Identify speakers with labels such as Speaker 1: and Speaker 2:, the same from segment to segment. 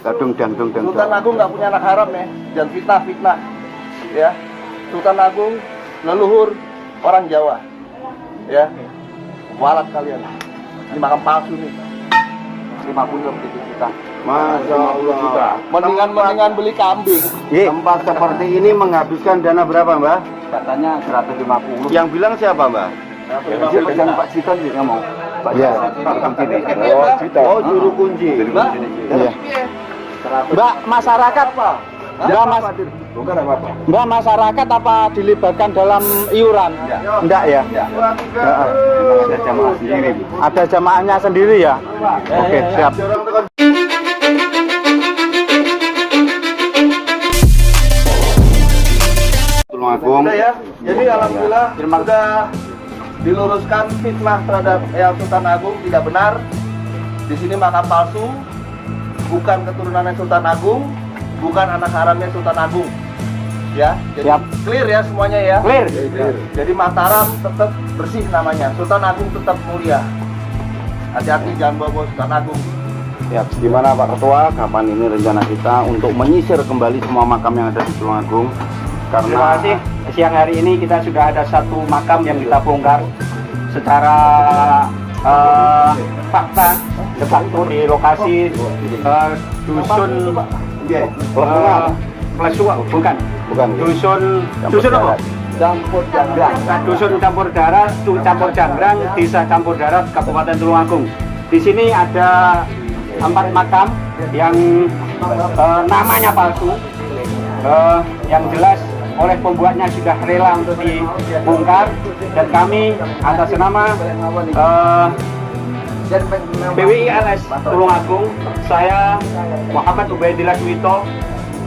Speaker 1: Gadung dangdung dangdung.
Speaker 2: Sultan Agung nggak punya anak haram ya, jangan fitnah ya. Sultan Agung leluhur orang Jawa ya. Walat kalian, ini makam palsu nih. 50 juta.
Speaker 1: Masya Allah.
Speaker 2: Mendingan beli kambing.
Speaker 1: Tempat seperti ini menghabiskan dana berapa, Mbak?
Speaker 2: Katanya 150.
Speaker 1: Yang bilang siapa, Mbak?
Speaker 2: Yang Pak Citon juga mau. Pak
Speaker 1: Iya. Oh, juru kunci.
Speaker 2: Iya.
Speaker 3: Mbak, masyarakat Mbak, masyarakat apa dilibatkan dalam iuran? Enggak ya?
Speaker 2: Ada jamaah sendiri.
Speaker 3: Ada jamaahnya sendiri ya? Oke, siap.
Speaker 1: Tulungagung.
Speaker 2: Sudah ya. Jadi alhamdulillah sudah diluruskan fitnah terhadap Eyang Sultan Agung tidak benar. Di sini makam palsu, bukan keturunannya Sultan Agung, bukan anak haramnya Sultan Agung. Ya, jadi
Speaker 3: Siap.
Speaker 2: clear ya semuanya ya.
Speaker 3: Clear.
Speaker 2: Jadi Mataram tetap bersih namanya, Sultan Agung tetap mulia. Hati-hati jangan bawa Sultan Agung.
Speaker 1: Ya, gimana Pak Ketua? Kapan ini rencana kita untuk menyisir kembali semua makam yang ada di Tulungagung? Karena
Speaker 3: Terima kasih. Siang hari ini kita sudah ada satu makam yang kita bongkar secara fakta de facto di lokasi dusun Plesua, bukan dusun apa? Dusun Campur Janggrang, Desa Campur Darat, Kabupaten Tulungagung. Di sini ada 4 makam yang namanya palsu, yang jelas oleh pembuatnya sudah rela untuk dibongkar, dan kami atas nama PWI LS Tulungagung, saya Muhammad Ubaidillah Suwito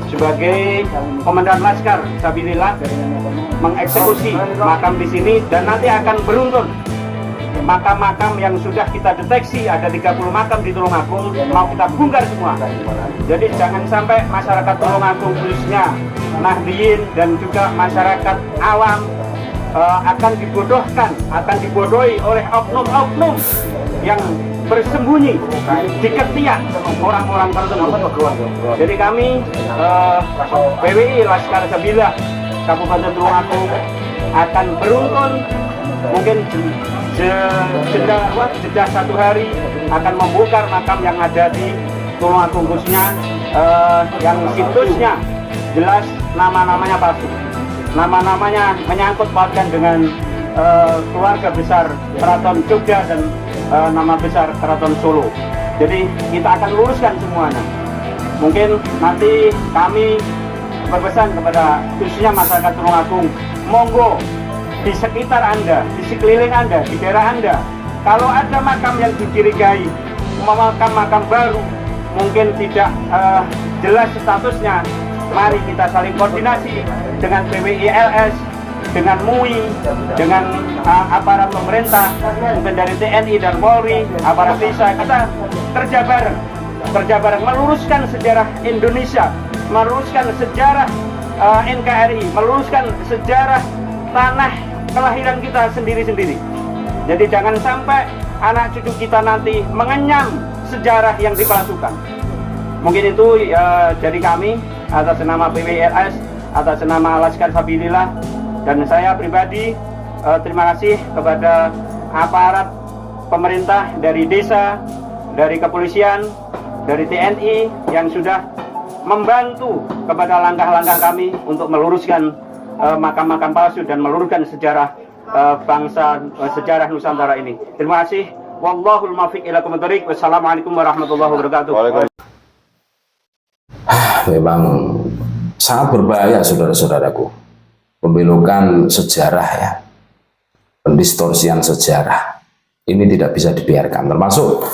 Speaker 3: sebagai Komandan Laskar Sabilillah mengeksekusi makam di sini, dan nanti akan beruntun makam-makam yang sudah kita deteksi ada 30 makam di Tulungagung mau kita bongkar semua. Jadi jangan sampai masyarakat Tulungagung khususnya Nahdliyin dan juga masyarakat awam akan dibodohi oleh oknum-oknum yang bersembunyi di ketiak orang-orang tertentu. Jadi kami PWI Laskar Sabilillah Kabupaten Tulungagung akan beruntun, mungkin jeda 1 hari akan membongkar makam yang ada di Tulungagung, khususnya yang situsnya jelas nama-namanya palsu, nama-namanya menyangkut pautkan dengan keluarga besar Keraton Jogja dan nama besar Keraton Solo. Jadi kita akan luruskan semuanya. Mungkin nanti kami berpesan kepada khususnya masyarakat Tulungagung, monggo di sekitar Anda, di sekeliling Anda, di daerah Anda, kalau ada makam yang dicurigai, makam baru, mungkin tidak jelas statusnya, mari kita saling koordinasi dengan PWI LS, dengan MUI, dengan aparat pemerintah, mungkin dari TNI dan Polri, aparat desa, kita kerja bareng meluruskan sejarah Indonesia, meluruskan sejarah NKRI, meluruskan sejarah tanah kelahiran kita sendiri-sendiri. Jadi jangan sampai anak cucu kita nanti mengenyam sejarah yang dipalsukan. Mungkin itu dari kami atas nama PWRS, atas nama Laskar Sabilillah, dan saya pribadi terima kasih kepada aparat pemerintah dari desa, dari kepolisian, dari TNI yang sudah membantu kepada langkah-langkah kami untuk meluruskan makam-makam palsu dan meluruskan sejarah bangsa, sejarah Nusantara ini. Terima kasih. Wallahul muwaffiq ila aqwamit thoriq. Wassalamualaikum warahmatullahi wabarakatuh.
Speaker 4: Memang sangat berbahaya, saudara-saudaraku, pembelokan sejarah ya, pendistorsian sejarah ini tidak bisa dibiarkan. Termasuk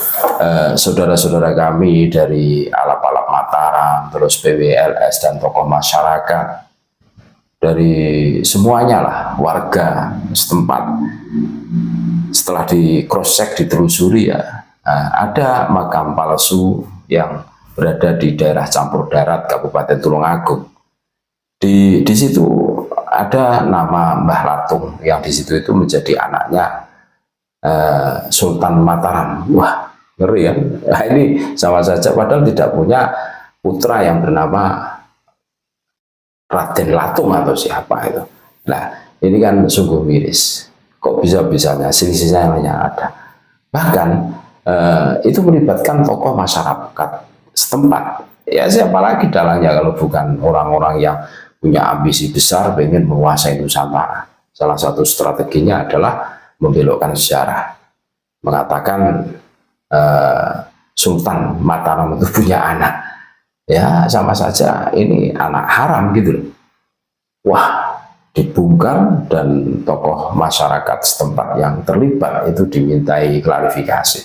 Speaker 4: saudara-saudara kami dari Alap-Alap Mataram, terus PWLS dan tokoh masyarakat, dari semuanya lah, warga setempat, setelah di cross check, ditelusuri ya, ada makam palsu yang berada di daerah Campur Darat Kabupaten Tulungagung. Di situ ada nama Mbah Latung yang di situ itu menjadi anaknya Sultan Mataram. Wah, ngeri ya. Nah, ini sama saja padahal tidak punya putra yang bernama Raden Latung atau siapa itu. Nah, ini kan sungguh miris. Kok bisa-bisanya selisihnya yang ada. Bahkan itu melibatkan tokoh masyarakat setempat. Ya siapa lagi dalangnya kalau bukan orang-orang yang punya ambisi besar pengen menguasai Nusantara. Salah satu strateginya adalah membelokkan sejarah. Mengatakan Sultan Mataram itu punya anak. Ya sama saja ini anak haram gitu loh. Wah, dibungkam dan tokoh masyarakat setempat yang terlibat itu dimintai klarifikasi.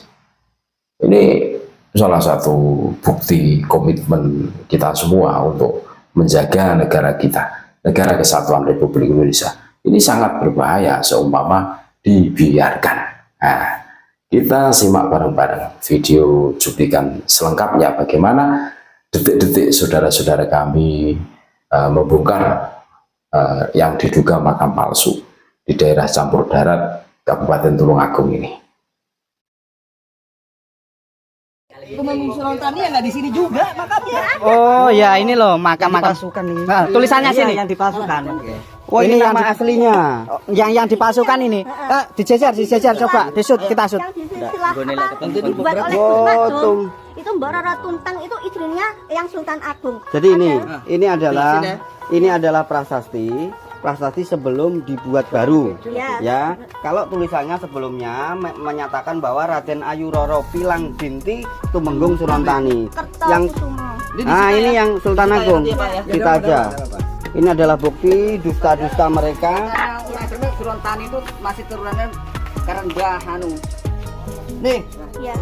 Speaker 4: Ini salah satu bukti komitmen kita semua untuk menjaga negara kita, negara kesatuan Republik Indonesia. Ini sangat berbahaya seumpama dibiarkan. Nah, kita simak bareng-bareng video cuplikan selengkapnya bagaimana detik-detik saudara-saudara kami membongkar yang diduga makam palsu di daerah Campur Darat, Kabupaten Tulungagung ini.
Speaker 5: Tumenggung Surontani ya nggak di sini juga makamnya.
Speaker 6: Oh ya ini loh makam dipalsukan ini. Nah, tulisannya sini.
Speaker 5: Yang dipalsukan.
Speaker 6: Oh ini
Speaker 5: yang
Speaker 6: nama aslinya. Yang dipalsukan ini. Dijejer coba, disut kita sut.
Speaker 7: Itu Mbak Rara Tuntang itu istrinya yang Sultan Agung.
Speaker 6: Jadi ini adalah prasasti sebelum dibuat baru. Ya, kalau tulisannya sebelumnya menyatakan bahwa Raden Ayu Roro Pilang binti Tumenggung Surontani. Ini yang Sultan Agung. Kita aja. Ini adalah bukti dusta-dusta mereka.
Speaker 5: Surontani itu masih turunannya karena Mbah Hanu.
Speaker 6: Nih,
Speaker 7: Ya.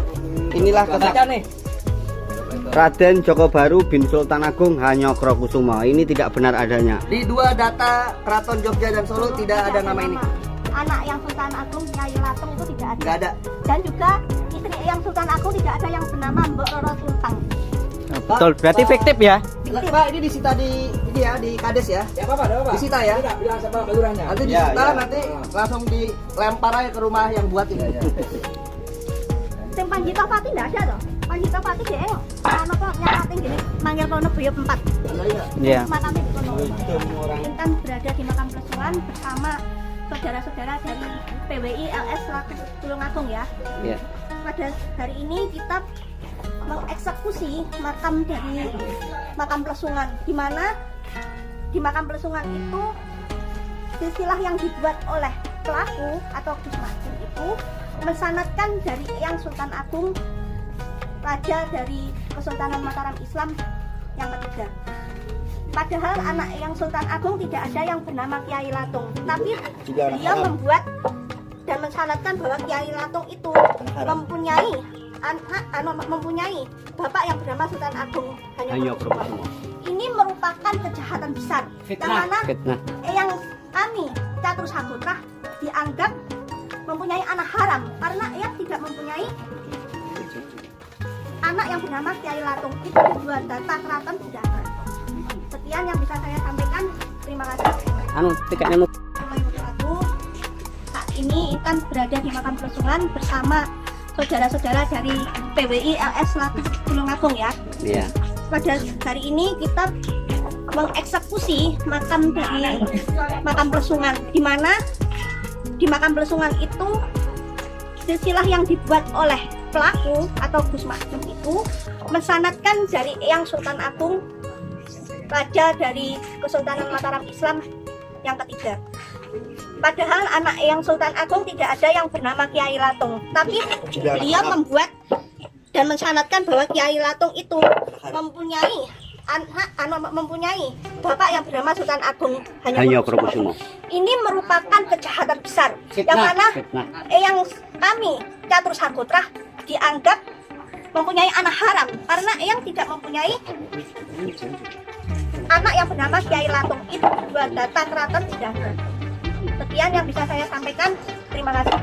Speaker 6: inilah
Speaker 5: Baca nih.
Speaker 6: Raden Joko Baru bin Sultan Agung Hanyokrokusumo. Ini tidak benar adanya.
Speaker 5: Di dua data Keraton Jogja dan Solo tidak ada nama ini.
Speaker 7: Anak yang Sultan Agung Nyai Latung itu tidak ada.
Speaker 5: Nggak ada.
Speaker 7: Dan juga istri yang Sultan Agung tidak ada yang bernama Mbak Roro Tuntang.
Speaker 6: Betul, berarti fiktif ya?
Speaker 5: Pak, ini disita di Kades ya. Ya apa? Disita ya. Bilang sama kelurahannya. Nanti disita, nanti langsung dilempar aja ke rumah yang buat ini.
Speaker 7: Sing Panjito Pati tidak ada toh. Panjito Pati dia ono kok nyatain gini manggil kono Buyut 4.
Speaker 6: Iya.
Speaker 7: Makamnya di kono. Intan berada di makam Plesuan bersama saudara-saudara dari PWI LS Tulungagung ya.
Speaker 6: Iya.
Speaker 7: Pada hari ini kita mengeksekusi makam dari makam Plesungan, di mana di makam Plesungan itu silsilah yang dibuat oleh pelaku atau Gus Majid itu mensanadkan dari Eyang Sultan Agung, raja dari Kesultanan Mataram Islam yang ketiga. Padahal anak Eyang Sultan Agung tidak ada yang bernama Kiai Latung, tapi dia membuat dan mensanadkan bahwa Kiai Latung itu mempunyai bapak yang bernama Sultan Agung Hanyokrokusumo. Ini merupakan kejahatan besar, yang mana Eyang kami Catur Sagotra dianggap mempunyai anak haram karena Eyang tidak mempunyai anak yang bernama Kiai Latung. Itu dua data keraton tidak ada. Sekian yang bisa saya sampaikan. Terima kasih. Saat ini Intan berada di makam Plesungan bersama saudara-saudara dari PWI LS Tulungagung ya. Iya. Pada hari ini kita mengeksekusi makam dari makam Plesungan, di mana di makam Plesungan itu silsilah yang dibuat oleh pelaku atau Gus Majid itu mensanadkan dari Eyang Sultan Agung, raja dari Kesultanan Mataram Islam yang ketiga. Padahal anak Eyang Sultan Agung tidak ada yang bernama Kiai Latung, tapi dia membuat dan mensanadkan bahwa Kiai Latung itu mempunyai bapak yang bernama Sultan Agung Hanyokrokusumo. Ini merupakan kejahatan besar, yang mana Eyang kami Catur Sagotra dianggap mempunyai anak haram karena Eyang tidak mempunyai anak yang bernama Kiai Latung. Itu dua data keraton tidak ada. Sekian yang bisa saya sampaikan. Terima kasih.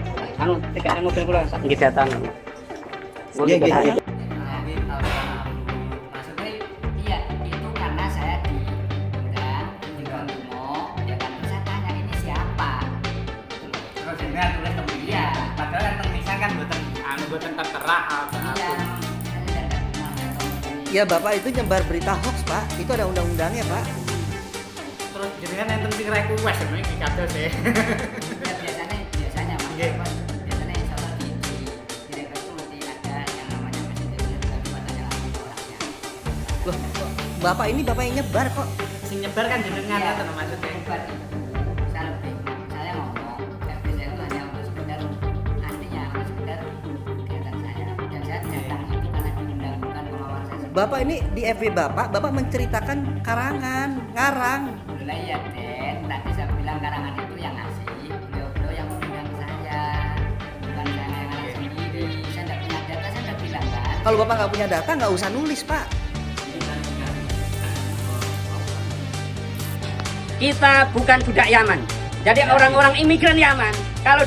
Speaker 3: Padahal yang tulisan kan buatan tertera apa.
Speaker 5: Ya Bapak itu nyebar berita hoax Pak, itu ada undang-undangnya Pak.
Speaker 8: Terus jenengan enten sing request iki kados e. Biasanya Pak. Biasanya insyaallah di request itu mesti ada yang namanya presiden dan katanya langsung orangnya.
Speaker 5: Loh, Bapak ini Bapak yang nyebar kok.
Speaker 8: Sing nyebar kan jenengan
Speaker 5: Iya.
Speaker 8: ngoten maksudnya.
Speaker 9: Saya ngomong, tapi saya itu hanya untuk sekedar artinya untuk sekedar kegiatan saya dan saya tidak datang itu karena diundang bukan kemauan saya sendiri.
Speaker 5: Bapak ini di FB Bapak menceritakan karangan, ngarang.
Speaker 9: Alhamdulillah ya Den, tadi saya bilang karangan itu yang ngasih beliau-beliau yang mengundang saya, bukan saya yang ngarang sendiri. Saya tidak punya data, saya tidak bilang kan.
Speaker 5: Kalau Bapak nggak punya data nggak usah nulis Pak.
Speaker 3: Kita bukan budak Yaman. Jadi orang-orang imigran Yaman, kalau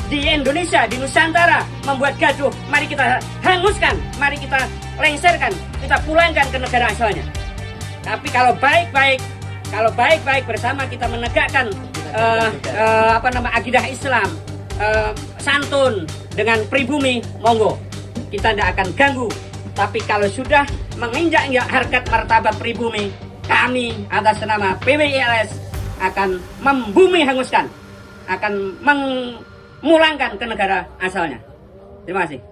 Speaker 3: di Indonesia, di Nusantara membuat gaduh, mari kita hanguskan, mari kita lengserkan, kita pulangkan ke negara asalnya. Tapi kalau baik-baik bersama kita menegakkan akidah Islam, santun dengan pribumi, monggo kita tidak akan ganggu. Tapi kalau sudah menginjak-injak harkat martabat pribumi, kami atas nama PWI-LS akan membumi hanguskan, akan memulangkan ke negara asalnya. Terima kasih.